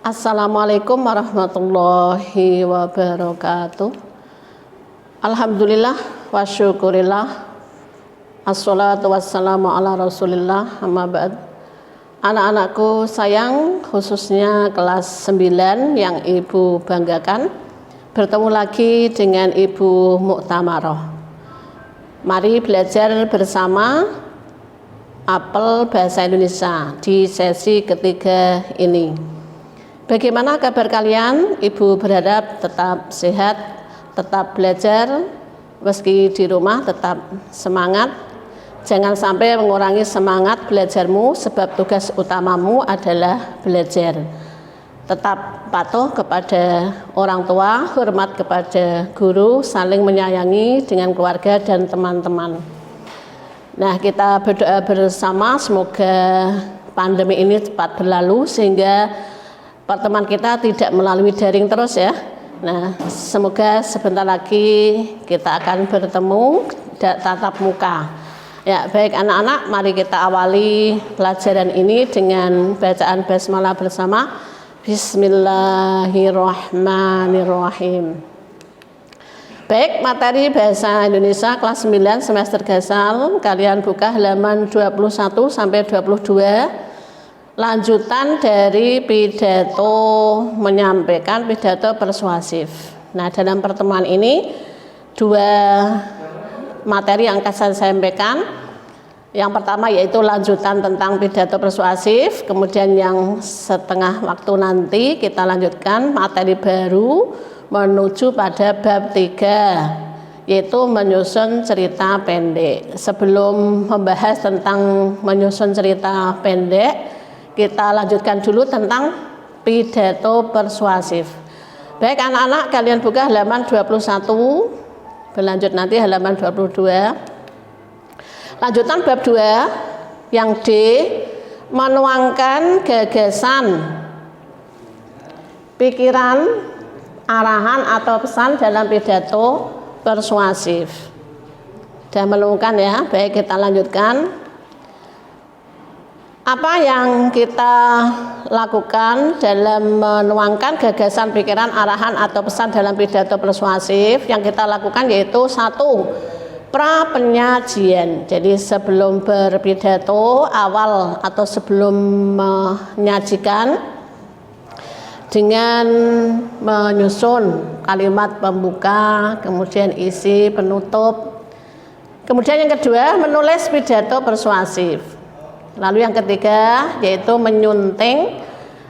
Assalamualaikum warahmatullahi wabarakatuh. Alhamdulillah wa syukurillah. Assalatu wassalamu ala rasulillah, amma ba'd. Anak-anakku sayang, khususnya kelas 9 yang Ibu banggakan, bertemu lagi dengan Ibu Muktamarah. Mari belajar bersama apel bahasa Indonesia di sesi ketiga ini. Bagaimana kabar kalian? Ibu berharap tetap sehat, tetap belajar, meski di rumah tetap semangat. Jangan sampai mengurangi semangat belajarmu, sebab tugas utamamu adalah belajar. Tetap patuh kepada orang tua, hormat kepada guru, saling menyayangi dengan keluarga dan teman-teman. Nah, kita berdoa bersama semoga pandemi ini cepat berlalu sehingga pertemuan kita tidak melalui daring terus ya. Nah, semoga sebentar lagi kita akan bertemu tatap muka. Ya, baik anak-anak, mari kita awali pelajaran ini dengan bacaan basmalah bersama. Bismillahirrahmanirrahim. Baik, materi bahasa Indonesia kelas 9 semester Gasal, kalian buka halaman 21 sampai 22. Lanjutan dari pidato menyampaikan pidato persuasif. Nah, dalam pertemuan ini dua materi yang akan saya sampaikan. Yang pertama yaitu lanjutan tentang pidato persuasif. Kemudian yang setengah waktu nanti kita lanjutkan materi baru menuju pada bab 3, yaitu menyusun cerita pendek. Sebelum membahas tentang menyusun cerita pendek, kita lanjutkan dulu tentang pidato persuasif. Baik anak-anak, kalian buka halaman 21, berlanjut nanti halaman 22. Lanjutan bab 2 yang D, menuangkan gagasan, pikiran, arahan atau pesan dalam pidato persuasif. Sudah menemukan ya? Baik, kita lanjutkan. Apa yang kita lakukan dalam menuangkan gagasan, pikiran, arahan atau pesan dalam pidato persuasif? Yang kita lakukan yaitu 1, pra penyajian. Jadi sebelum berpidato awal atau sebelum menyajikan, dengan menyusun kalimat pembuka, kemudian isi penutup. Kemudian yang kedua, menulis pidato persuasif. Lalu yang ketiga yaitu menyunting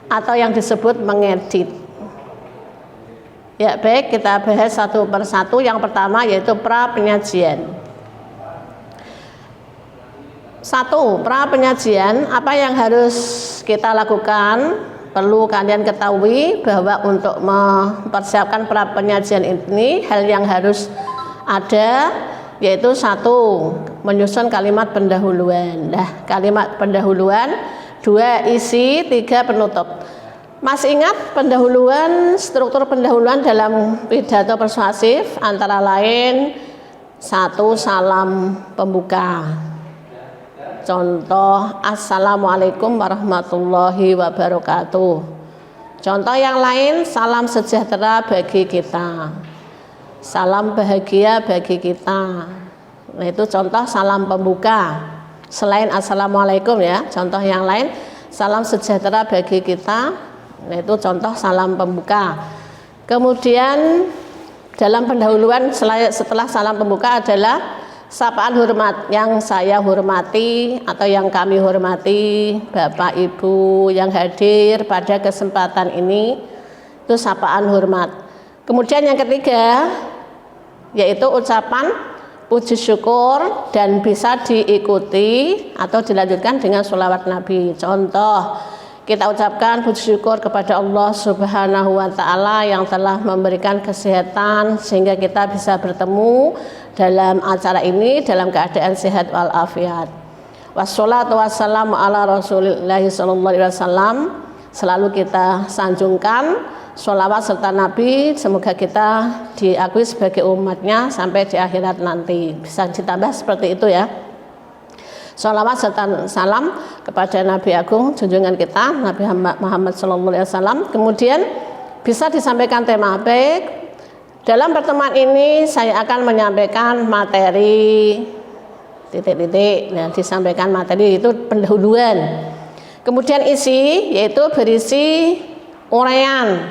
atau yang disebut mengedit. Ya, baik, kita bahas satu persatu. Yang pertama yaitu pra penyajian. 1. Pra penyajian, apa yang harus kita lakukan? Perlu kalian ketahui bahwa untuk mempersiapkan pra penyajian ini, hal yang harus ada yaitu 1, menyusun kalimat pendahuluan. Nah, kalimat pendahuluan, 2 isi, 3 penutup. Masih ingat pendahuluan, struktur pendahuluan dalam pidato persuasif antara lain 1, salam pembuka. Contoh, Assalamualaikum warahmatullahi wabarakatuh. Contoh yang lain, salam sejahtera bagi kita, salam bahagia bagi kita. Nah, itu contoh salam pembuka. Selain Assalamualaikum ya, contoh yang lain, salam sejahtera bagi kita. Nah, itu contoh salam pembuka. Kemudian dalam pendahuluan setelah salam pembuka adalah sapaan hormat. Yang saya hormati atau yang kami hormati Bapak Ibu yang hadir pada kesempatan ini, itu sapaan hormat. Kemudian yang ketiga yaitu ucapan puji syukur dan bisa diikuti atau dilanjutkan dengan sholawat Nabi. Contoh, kita ucapkan puji syukur kepada Allah Subhanahu wa Ta'ala yang telah memberikan kesehatan sehingga kita bisa bertemu dalam acara ini dalam keadaan sehat walafiat. Wassalatu wassalamu ala Rasulillahi sallallahu alaihi wasallam. Selalu kita sanjungkan sholawat serta Nabi, semoga kita diakui sebagai umatnya sampai di akhirat nanti. Bisa ditambah seperti itu ya. Sholawat serta salam kepada Nabi Agung junjungan kita Nabi Muhammad SAW. Kemudian bisa disampaikan tema. Baik, dalam pertemuan ini saya akan menyampaikan materi titik-titik. Nah, disampaikan materi itu pendahuluan. Kemudian isi yaitu berisi uraian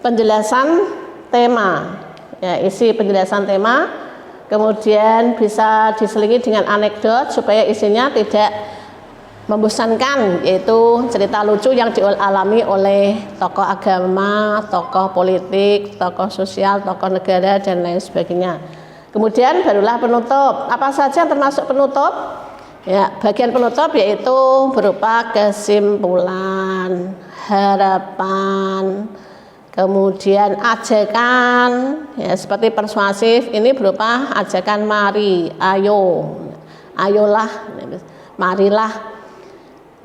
penjelasan tema. Ya, isi penjelasan tema. Kemudian bisa diselingi dengan anekdot supaya isinya tidak membosankan, yaitu cerita lucu yang dialami oleh tokoh agama, tokoh politik, tokoh sosial, tokoh negara dan lain sebagainya. Kemudian barulah penutup. Apa saja yang termasuk penutup? Ya, bagian penutup yaitu berupa kesimpulan, harapan, kemudian ajakan, ya seperti persuasif ini berupa ajakan mari, ayo, ayolah, marilah.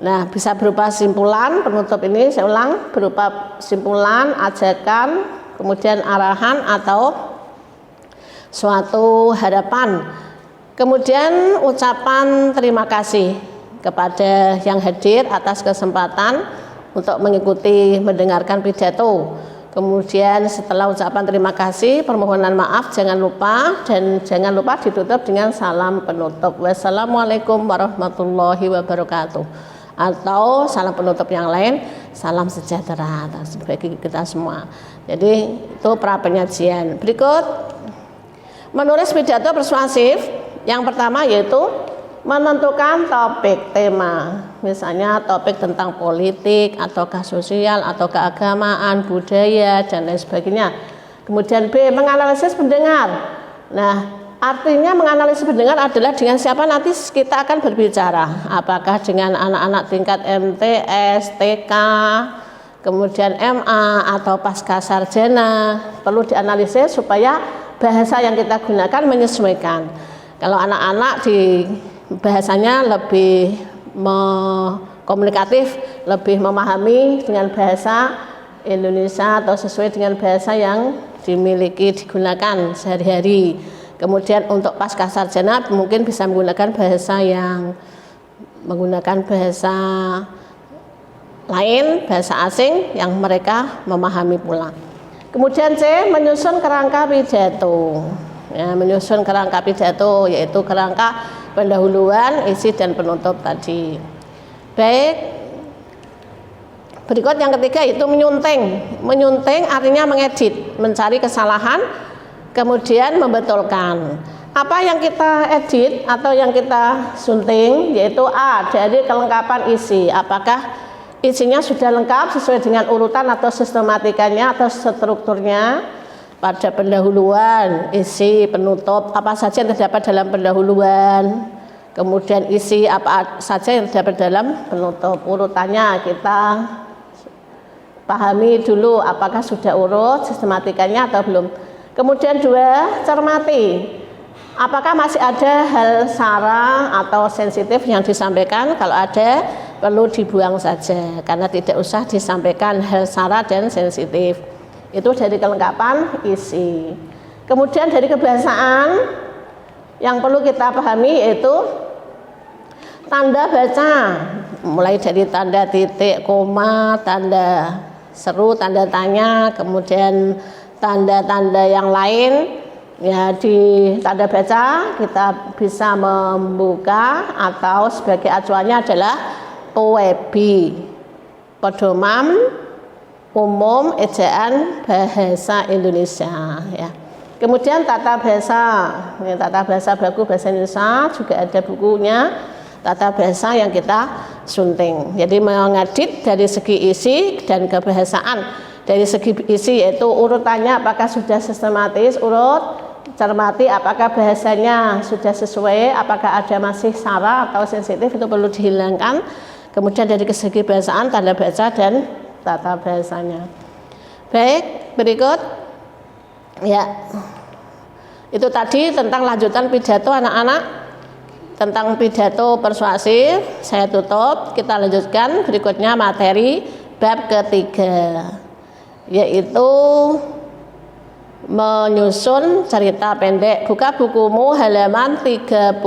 Nah, bisa berupa simpulan, penutup ini saya ulang, berupa simpulan, ajakan, kemudian arahan atau suatu harapan. Kemudian ucapan terima kasih kepada yang hadir atas kesempatan untuk mengikuti mendengarkan pidato. Kemudian setelah ucapan terima kasih, permohonan maaf jangan lupa dan jangan lupa ditutup dengan salam penutup. Wassalamualaikum warahmatullahi wabarakatuh. Atau salam penutup yang lain, salam sejahtera bagi kita semua. Jadi itu pra penyajian. Berikut menulis pidato persuasif. Yang pertama yaitu menentukan topik tema, misalnya topik tentang politik ataukah sosial atau keagamaan, budaya dan lain sebagainya. Kemudian B, menganalisis pendengar. Nah, artinya menganalisis pendengar adalah dengan siapa nanti kita akan berbicara, apakah dengan anak-anak tingkat MTS, TK, kemudian MA atau pasca sarjana. Perlu dianalisis supaya bahasa yang kita gunakan menyesuaikan. Kalau anak-anak di bahasanya lebih komunikatif, lebih memahami dengan bahasa Indonesia atau sesuai dengan bahasa yang dimiliki digunakan sehari-hari. Kemudian untuk pasca sarjana mungkin bisa menggunakan bahasa lain, bahasa asing yang mereka memahami pula. Kemudian C, menyusun kerangka pidato. Ya, menyusun kerangka pidato yaitu kerangka pendahuluan, isi dan penutup tadi. Baik. Berikut yang ketiga itu menyunting. Menyunting artinya mengedit, mencari kesalahan, kemudian membetulkan. Apa yang kita edit atau yang kita sunting yaitu A, dari kelengkapan isi. Apakah isinya sudah lengkap sesuai dengan urutan atau sistematikanya atau strukturnya? Pada pendahuluan, isi, penutup, apa saja yang terdapat dalam pendahuluan, kemudian isi apa saja yang terdapat dalam penutup. Urutannya kita pahami dulu apakah sudah urut sistematikanya atau belum. Kemudian 2, cermati. Apakah masih ada hal sara atau sensitif yang disampaikan? Kalau ada, perlu dibuang saja karena tidak usah disampaikan hal sara dan sensitif. Itu dari kelengkapan isi. Kemudian dari kebahasaan yang perlu kita pahami yaitu tanda baca, mulai dari tanda titik, koma, tanda seru, tanda tanya, kemudian tanda-tanda yang lain. Ya, di tanda baca kita bisa membuka atau sebagai acuannya adalah POEBI, pedoman umum ejaan bahasa Indonesia, ya. Kemudian tata bahasa, ya, tata bahasa baku bahasa Indonesia juga ada bukunya tata bahasa yang kita sunting. Jadi mengedit dari segi isi dan kebahasaan. Dari segi isi yaitu urutannya apakah sudah sistematis, urut, cermati apakah bahasanya sudah sesuai, apakah ada masih sara atau sensitif, itu perlu dihilangkan. Kemudian dari segi bahasaan, tanda baca dan tata bahasanya. Baik, berikut ya, itu tadi tentang lanjutan pidato anak-anak, tentang pidato persuasif. Saya tutup, kita lanjutkan berikutnya materi bab ketiga, yaitu menyusun cerita pendek. Buka bukumu halaman 33.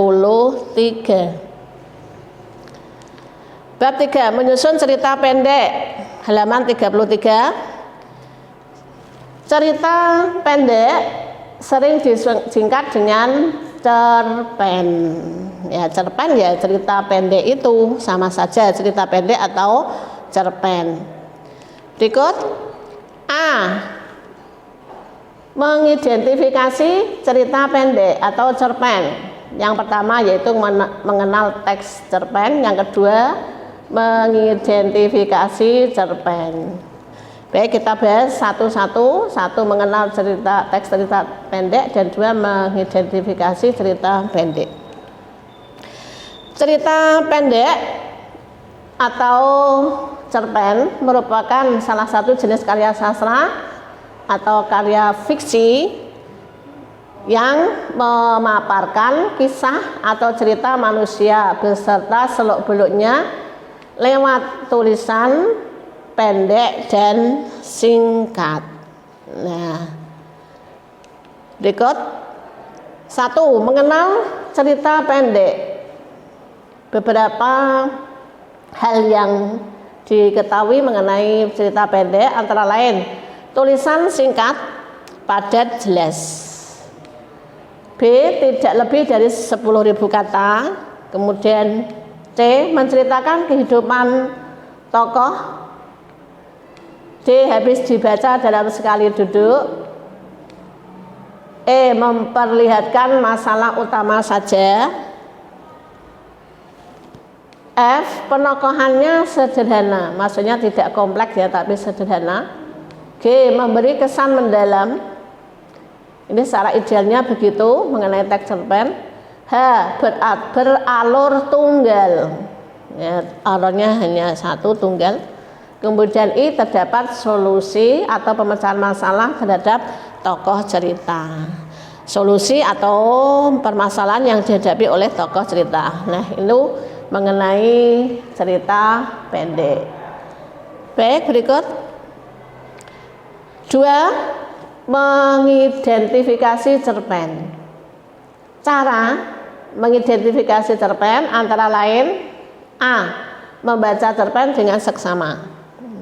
Bab 3, menyusun cerita pendek, halaman 33. Cerita pendek sering disingkat dengan cerpen. Ya, cerpen ya cerita pendek itu sama saja cerita pendek atau cerpen. Berikut A. Mengidentifikasi cerita pendek atau cerpen. Yang pertama yaitu mengenal teks cerpen, yang kedua mengidentifikasi cerpen. Baik, kita bahas satu-satu. Satu, mengenal teks cerita pendek, dan dua, mengidentifikasi cerita pendek. Cerita pendek atau cerpen merupakan salah satu jenis karya sastra atau karya fiksi yang memaparkan kisah atau cerita manusia beserta seluk-beluknya lewat tulisan pendek dan singkat. Nah, berikut. 1. Mengenal cerita pendek. Beberapa hal yang diketahui mengenai cerita pendek antara lain tulisan singkat, padat, jelas. B. Tidak lebih dari 10.000 kata. Kemudian C. Menceritakan kehidupan tokoh. D. Habis dibaca dalam sekali duduk. E. Memperlihatkan masalah utama saja. F. Penokohannya sederhana, maksudnya tidak kompleks ya, tapi sederhana. G. Memberi kesan mendalam. Ini secara idealnya begitu mengenai teks cerpen. H. Beralur tunggal. Ya, alurnya hanya satu, tunggal. Kemudian I. Terdapat solusi atau pemecahan masalah terhadap tokoh cerita. Solusi atau permasalahan yang dihadapi oleh tokoh cerita. Nah, itu mengenai cerita pendek. Baik, berikut. 2. Mengidentifikasi cerpen. Cara mengidentifikasi cerpen antara lain A. Membaca cerpen dengan seksama,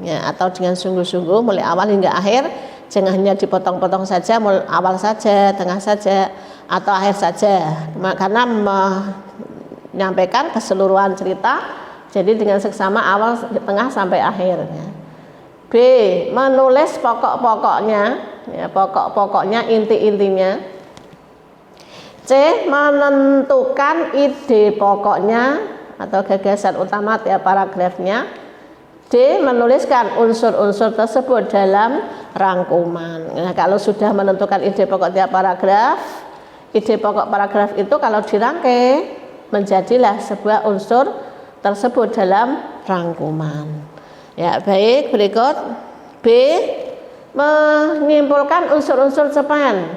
ya, atau dengan sungguh-sungguh mulai awal hingga akhir. Jangan hanya dipotong-potong saja, mulai awal saja, tengah saja, atau akhir saja, karena menyampaikan keseluruhan cerita. Jadi dengan seksama awal, tengah sampai akhir. B. Menulis pokok-pokoknya, ya, pokok-pokoknya, inti-intinya. C. Menentukan ide pokoknya atau gagasan utama tiap paragrafnya. D. Menuliskan unsur-unsur tersebut dalam rangkuman. Nah, kalau sudah menentukan ide pokok tiap paragraf, ide pokok paragraf itu kalau dirangkai menjadilah sebuah unsur tersebut dalam rangkuman. Ya, baik, berikut. B. Menyimpulkan unsur-unsur cerpen.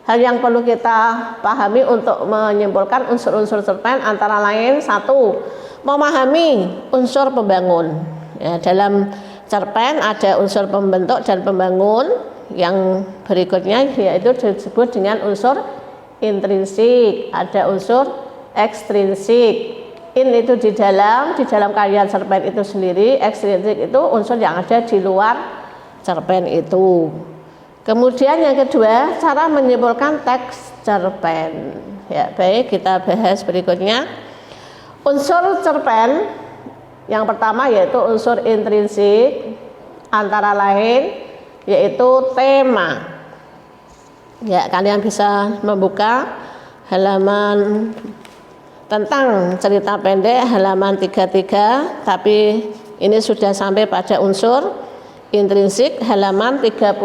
Hal yang perlu kita pahami untuk menyimpulkan unsur-unsur cerpen antara lain 1. Memahami unsur pembangun. Ya, dalam cerpen ada unsur pembentuk dan pembangun. Yang berikutnya yaitu disebut dengan unsur intrinsik, ada unsur ekstrinsik. In itu di dalam karya cerpen itu sendiri, ekstrinsik itu unsur yang ada di luar cerpen itu. Kemudian yang kedua, cara menyimpulkan teks cerpen. Ya, baik, kita bahas berikutnya. Unsur cerpen yang pertama yaitu unsur intrinsik, antara lain yaitu tema. Ya, kalian bisa membuka halaman tentang cerita pendek halaman 33, tapi ini sudah sampai pada unsur intrinsik halaman 35.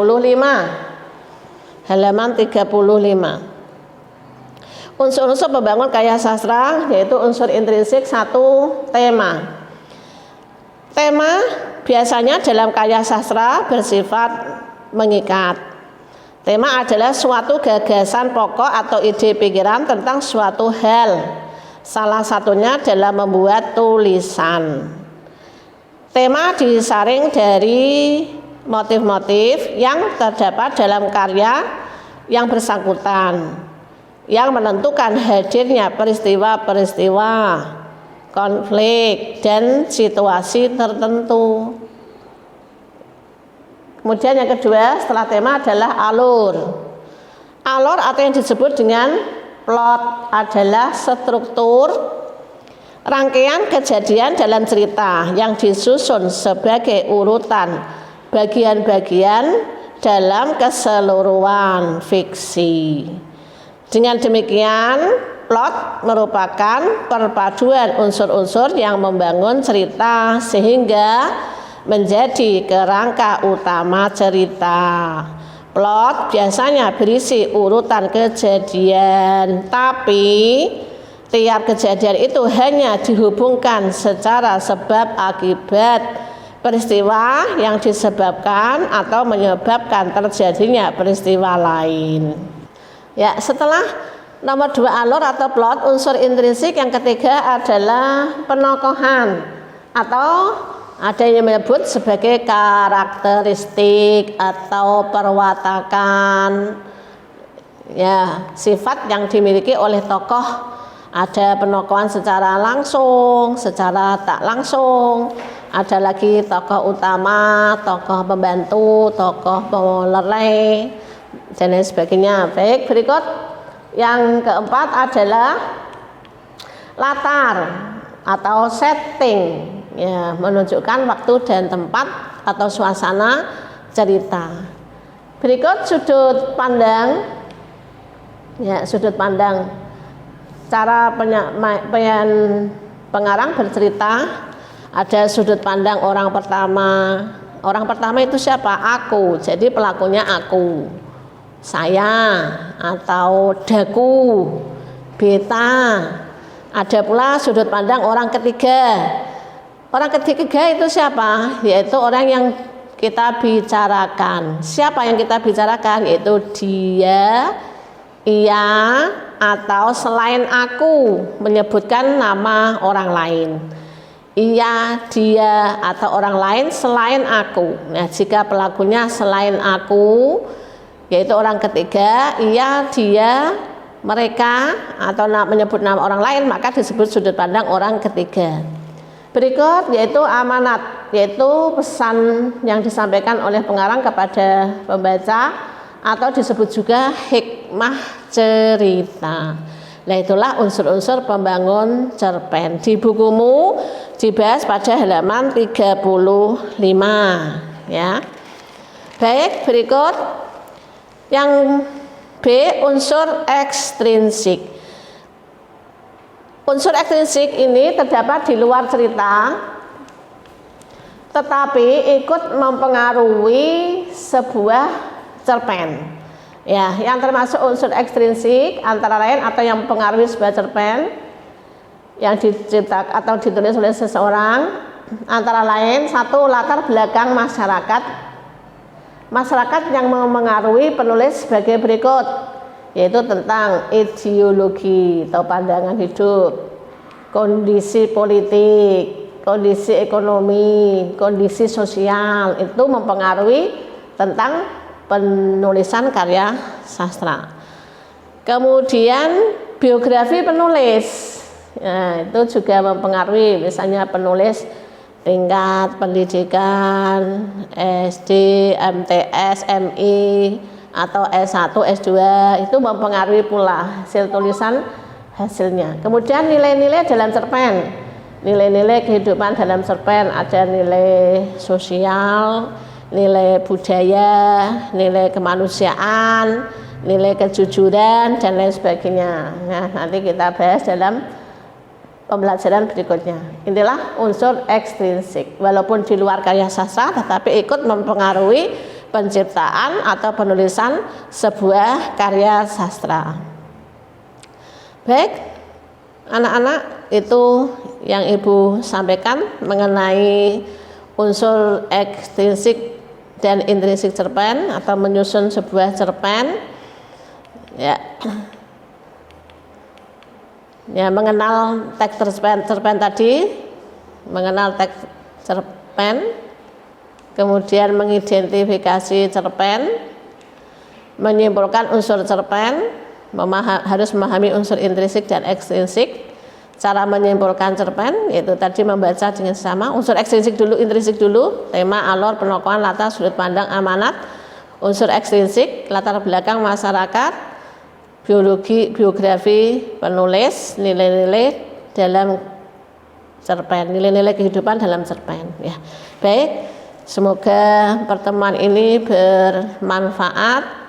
Halaman 35. Unsur-unsur pembangun karya sastra yaitu unsur intrinsik 1. Tema. Tema biasanya dalam karya sastra bersifat mengikat. Tema adalah suatu gagasan pokok atau ide pikiran tentang suatu hal. Salah satunya dalam membuat tulisan. Tema disaring dari motif-motif yang terdapat dalam karya yang bersangkutan, yang menentukan hadirnya peristiwa-peristiwa konflik, dan situasi tertentu. Kemudian yang kedua setelah tema adalah alur. Alur atau yang disebut dengan plot adalah struktur rangkaian kejadian dalam cerita yang disusun sebagai urutan bagian-bagian dalam keseluruhan fiksi. Dengan demikian, plot merupakan perpaduan unsur-unsur yang membangun cerita sehingga menjadi kerangka utama cerita. Plot biasanya berisi urutan kejadian, tapi tiap kejadian itu hanya dihubungkan secara sebab akibat peristiwa yang disebabkan atau menyebabkan terjadinya peristiwa lain. Ya, setelah nomor 2 alur atau plot, unsur intrinsik yang ketiga adalah penokohan atau ada yang menyebut sebagai karakteristik atau perwatakan, ya, sifat yang dimiliki oleh tokoh. Ada penokohan secara langsung, secara tak langsung, ada lagi tokoh utama, tokoh pembantu, tokoh pelerei, dan lain sebagainya. Baik, berikut yang keempat adalah latar atau setting, ya, menunjukkan waktu dan tempat atau suasana cerita. Berikut sudut pandang, ya, sudut pandang cara pengarang bercerita. Ada sudut pandang orang pertama. Orang pertama itu siapa? Aku. Jadi pelakunya aku, saya, atau daku, beta. Ada pula sudut pandang orang ketiga. Orang ketiga itu siapa? Yaitu orang yang kita bicarakan. Siapa yang kita bicarakan? Yaitu dia, ia, atau selain aku, menyebutkan nama orang lain. Ia, dia, atau orang lain selain aku. Nah, jika pelakunya selain aku, yaitu orang ketiga, ia, dia, mereka, atau menyebut nama orang lain, maka disebut sudut pandang orang ketiga. Berikut yaitu amanat, yaitu pesan yang disampaikan oleh pengarang kepada pembaca, atau disebut juga hikmah cerita. Nah, itulah unsur-unsur pembangun cerpen. Di bukumu dibahas pada halaman 35, ya. Baik, berikut yang B, unsur ekstrinsik. Unsur ekstrinsik ini terdapat di luar cerita, tetapi ikut mempengaruhi sebuah cerpen. Ya, yang termasuk unsur ekstrinsik antara lain atau yang mempengaruhi sebuah cerpen yang diciptakan atau ditulis oleh seseorang, antara lain satu, latar belakang masyarakat. Masyarakat yang mempengaruhi penulis sebagai berikut, yaitu tentang ideologi atau pandangan hidup, kondisi politik, kondisi ekonomi, kondisi sosial, itu mempengaruhi tentang penulisan karya sastra. Kemudian biografi penulis, nah, itu juga mempengaruhi, misalnya penulis tingkat pendidikan SD, MTS, MI, atau S1, S2, itu mempengaruhi pula hasil tulisan hasilnya. Kemudian nilai-nilai dalam cerpen, nilai-nilai kehidupan dalam cerpen, ada nilai sosial, nilai budaya, nilai kemanusiaan, nilai kejujuran, dan lain sebagainya. Nah, nanti kita bahas dalam pembelajaran berikutnya. Inilah unsur ekstrinsik. Walaupun di luar karya sastra, tetapi ikut mempengaruhi penciptaan atau penulisan sebuah karya sastra. Baik, anak-anak, itu yang Ibu sampaikan mengenai unsur ekstrinsik dan intrinsik cerpen atau menyusun sebuah cerpen. Ya. Ya, mengenal teks cerpen tadi, mengenal teks cerpen, kemudian mengidentifikasi cerpen, menyimpulkan unsur cerpen, harus memahami unsur intrinsik dan ekstrinsik Cara menyimpulkan cerpen yaitu tadi membaca dengan sama. Unsur ekstrinsik dulu, intrinsik dulu. Tema, alur, penokohan, latar, sudut pandang, amanat. Unsur ekstrinsik, latar belakang masyarakat, biologi, biografi penulis, nilai-nilai dalam cerpen, nilai-nilai kehidupan dalam cerpen. Ya, baik. Semoga pertemuan ini bermanfaat.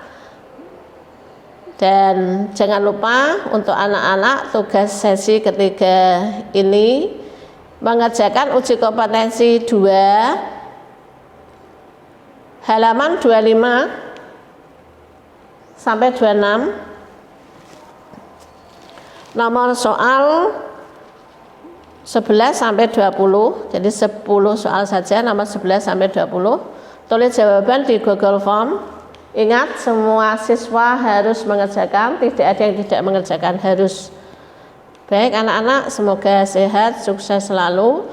Dan jangan lupa untuk anak-anak tugas sesi ketiga ini mengerjakan uji kompetensi 2 halaman 25 sampai 26. Nomor soal 11 sampai 20. Jadi 10 soal saja, nomor 11 sampai 20. Tulis jawaban di Google Form. Ingat, semua siswa harus mengerjakan, tidak ada yang tidak mengerjakan, harus. Baik anak-anak, semoga sehat, sukses selalu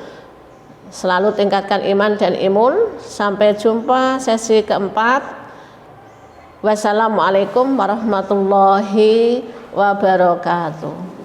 tingkatkan iman dan imun. Sampai jumpa sesi keempat. Wassalamualaikum warahmatullahi wabarakatuh.